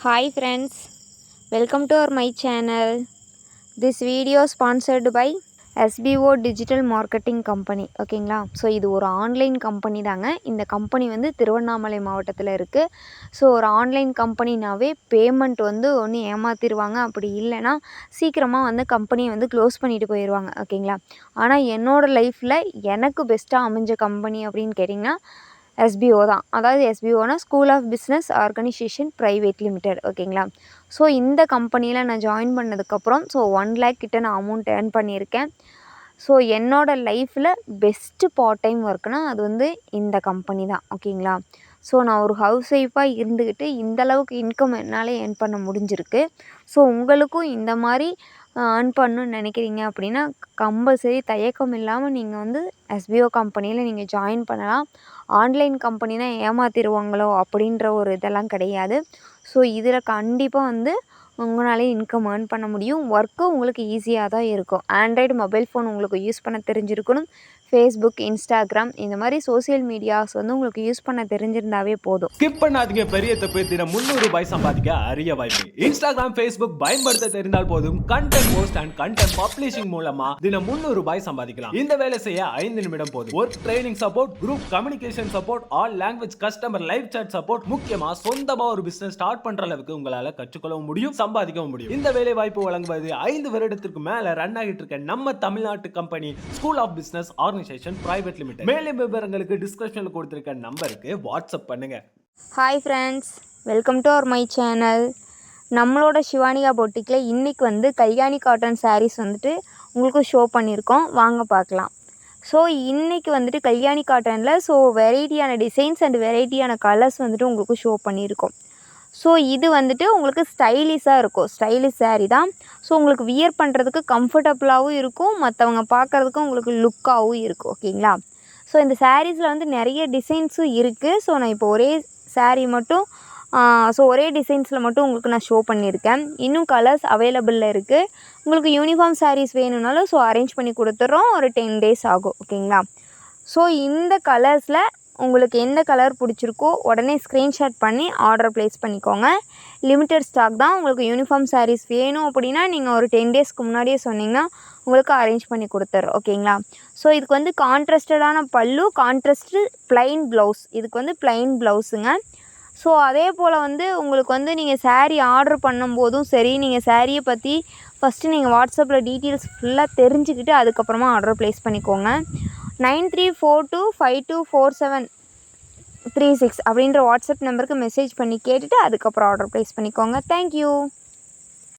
Hi friends, welcome to my channel. This video sponsored by SBO Digital Marketing Company. ஓகேங்களா. So இது ஒரு online company தாங்க. இந்த company வந்து திருவண்ணாமலை மாவட்டத்தில் இருக்குது. ஸோ ஒரு ஆன்லைன் கம்பெனினாவே பேமெண்ட் வந்து ஒன்று ஏமாற்றிடுவாங்க, அப்படி இல்லைன்னா சீக்கிரமாக வந்து கம்பெனியை வந்து க்ளோஸ் பண்ணிட்டு போயிடுவாங்க. ஓகேங்களா. ஆனால் என்னோடய லைஃப்பில் எனக்கு பெஸ்ட்டாக அமைஞ்ச கம்பெனி அப்படின்னு கேட்டிங்கன்னா SBO தான். அதாவது SBOனா school of business organisation private limited. ஓகேங்களா. ஸோ இந்த கம்பெனியில் நான் ஜாயின் பண்ணதுக்கப்புறம் 1 lakh கிட்ட நான் அமௌண்ட் ஏர்ன் பண்ணியிருக்கேன். ஸோ என்னோடய லைஃப்பில் பெஸ்ட்டு பார்ட் டைம் ஒர்க்னால் அது வந்து இந்த கம்பெனி தான். ஓகேங்களா. ஸோ நான் ஒரு ஹவுஸ் ஒய்ஃபாக இருந்துக்கிட்டு இந்தளவுக்கு இன்கம் என்னால் ஏர்ன் பண்ண முடிஞ்சிருக்கு. ஸோ உங்களுக்கும் இந்த மாதிரி ஏர்ன் பண்ணணுன்னு நினைக்கிறீங்க அப்படின்னா கம்பல்சரி தயக்கம் இல்லாமல் நீங்கள் வந்து SBO கம்பெனியில் நீங்கள் ஜாயின் பண்ணலாம். ஆன்லைன் கம்பெனினா ஏமாற்றிடுவாங்களோ அப்படின்ற ஒரு இதெல்லாம் கிடையாது. ஸோ இதில் கண்டிப்பாக வந்து உங்களாலே இன்கம் ஏர்ன் பண்ண முடியும். ஒர்க்கும் உங்களுக்கு ஈஸியாக தான் இருக்கும். ஆண்ட்ராய்டு மொபைல் ஃபோன் உங்களுக்கு யூஸ் பண்ண தெரிஞ்சிருக்கணும். ஃபேஸ்புக், இன்ஸ்டாகிராம் இந்த மாதிரி சோசியல் மீடியாஸ் வந்து உங்களுக்கு யூஸ் பண்ண தெரிஞ்சிருந்தாவே போதும். ஸ்கிப் பண்ணாதீங்க, பெரிய தப்பு. தினம் 300 ரூபாய் சம்பாதிக்க அரிய வாய்ப்பு. இன்ஸ்டாகிராம், ஃபேஸ்புக் பயன்படுத்த தெரிந்தால் போதும். Content post and content publishing மூலமா தினம் 300 ரூபாய் சம்பாதிக்கலாம். இந்த வேலை செய்ய 5 நிமிடம் போதும். Work training support, group communication support, all language customer live chat support, முக்கியமா சொந்தமா ஒரு பிசினஸ் ஸ்டார்ட் பண்ற அளவுக்கு உங்களால கற்றுக்கொள்ளவும் முடியும், சம்பாதிக்கவும் முடியும். இந்த வேலை வாய்ப்பு வழங்குவது 5 வருடத்திற்கு மேல ரன் ஆகிட்டு இருக்க நம்ம தமிழ்நாட்டு company school of business organisation private limited. மேலும் விவரங்களுக்கு டிஸ்கிரிப்ஷன்ல கொடுத்திருக்க நம்பருக்கு வாட்ஸ்அப் பண்ணுங்க. Hi friends, welcome to my channel. நம்மளோட சிவானிகா பொட்டிக்கில் இன்றைக்கி வந்து கல்யாணி காட்டன் சாரீஸ் வந்துட்டு உங்களுக்கு ஷோ பண்ணியிருக்கோம். வாங்க பார்க்கலாம். ஸோ இன்றைக்கி வந்துட்டு கல்யாணி காட்டனில் வெரைட்டியான டிசைன்ஸ் அண்ட் வெரைட்டியான கலர்ஸ் வந்துட்டு உங்களுக்கு ஷோ பண்ணியிருக்கோம். ஸோ இது வந்துட்டு உங்களுக்கு ஸ்டைலிஷாக இருக்கும். ஸ்டைலிஷ் சாரீ தான். ஸோ உங்களுக்கு வியர் பண்ணுறதுக்கு கம்ஃபர்டபுளாகவும் இருக்கும், மற்றவங்க பார்க்குறதுக்கும் உங்களுக்கு லுக்காகவும் இருக்கும். ஓகேங்களா. ஸோ இந்த சாரீஸில் வந்து நிறைய டிசைன்ஸும் இருக்குது. ஸோ நான் இப்போ ஒரே சாரீ மட்டும் ஒரே டிசைன்ஸில் மட்டும் உங்களுக்கு நான் ஷோ பண்ணியிருக்கேன். இன்னும் கலர்ஸ் அவைலபிளில் இருக்குது. உங்களுக்கு யூனிஃபார்ம் சாரீஸ் வேணும்னாலும் அரேஞ்ச் பண்ணி கொடுத்துட்றோம். ஒரு 10 days ஆகும். ஓகேங்களா. ஸோ இந்த கலர்ஸில் உங்களுக்கு எந்த கலர் பிடிச்சிருக்கோ உடனே ஸ்க்ரீன்ஷாட் பண்ணி ஆர்டர் ப்ளேஸ் பண்ணிக்கோங்க. லிமிட்டட் ஸ்டாக் தான். உங்களுக்கு யூனிஃபார்ம் சாரீஸ் வேணும் அப்படின்னா நீங்கள் ஒரு 10 daysக்கு முன்னாடியே சொன்னிங்கன்னா உங்களுக்கு அரேஞ்ச் பண்ணி கொடுத்துட்றோம். ஓகேங்களா. ஸோ இதுக்கு வந்து கான்ட்ராஸ்டடான பல்லு, கான்ட்ராஸ்ட்டு ப்ளைன் ப்ளவுஸ். இதுக்கு வந்து ப்ளைன் ப்ளவுஸுங்க. ஸோ அதே போல் வந்து உங்களுக்கு வந்து நீங்கள் சாரீ ஆர்டர் பண்ணும்போதும் சரி, நீங்கள் சாரியை பற்றி ஃபஸ்ட்டு நீங்கள் வாட்ஸ்அப்பில் டீட்டெயில்ஸ் ஃபுல்லாக தெரிஞ்சுக்கிட்டு அதுக்கப்புறமா ஆர்டர் ப்ளேஸ் பண்ணிக்கோங்க. 9342524736 அப்படின்ற வாட்ஸ்அப் நம்பருக்கு மெசேஜ் பண்ணி கேட்டுட்டு அதுக்கப்புறம் ஆர்டர் ப்ளேஸ் பண்ணிக்கோங்க. தேங்க்யூ.